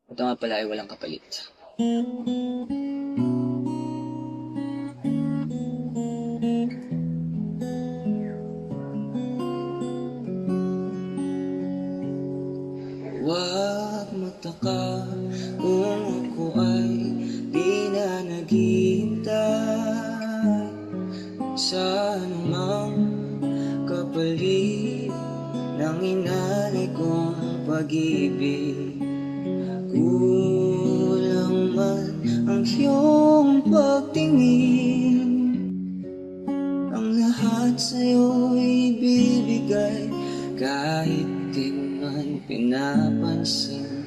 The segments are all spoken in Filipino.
Ito nga pala ay walang kapalit. Huwag magtaka kung ako ay di na naghihintay sa anumang kapalit ng inalay kong pag-ibig. Kulang man ang iyong pagtingin, ang lahat sa'yo'y ibibigay kahit di man pinapansin.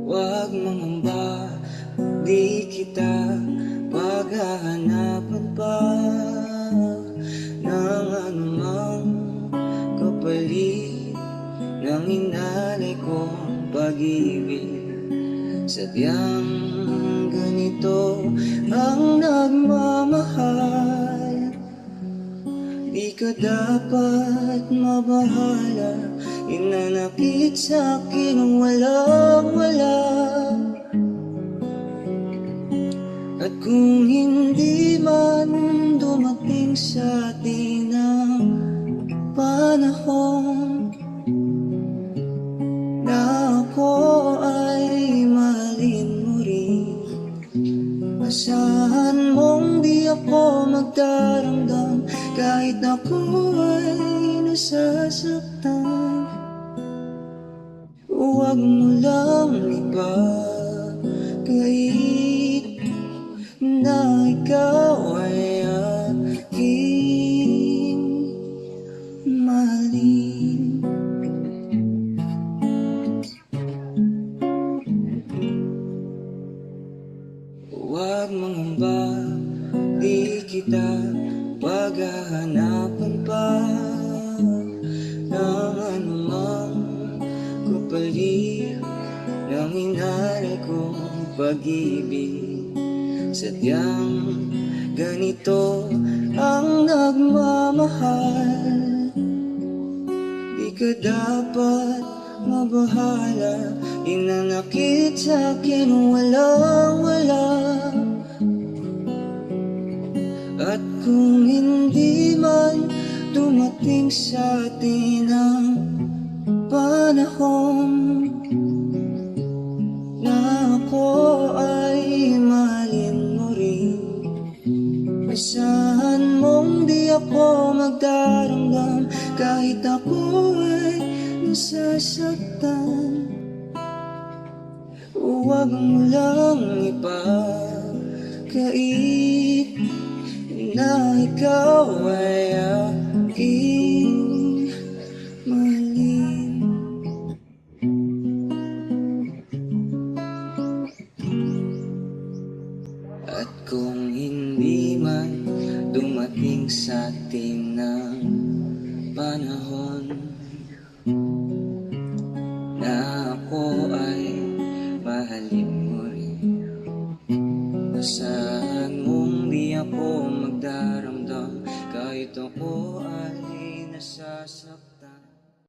Huwag mangamba, di kita paghahanapan pa ng anumang kapalit ng inalay kong pag-ibig. Sadyang ganito ang nagmamahal, di ka dapat mabahala. Inanakit sa'kin walang-wala. At kung hindi man dumating sa atin ang panahon na ako ay mahalin mo rin, asahan mong di ako magdaramdam kahit ako ay nasasaktan. Huwag mo lang ipagkait na ikaw ay aking mahalin. Huwag mangamba, di kita paghahanapan pa ng anumang kapalit ng inalay kong pag-ibig. Sadyang ganito ang nagmamahal, di ka dapat mabahala. Inanakit sa'kin walang-wala. At kung hindi man dumating sa atin ang panahon na ako ay mahalin mo rin, asahan mong di ako magdaramdam kahit ako ay nasasaktan. Huwag mo lang ipagkait na ikaw ay aking mahalin. At kung hindi man dumating sa atin ng panahon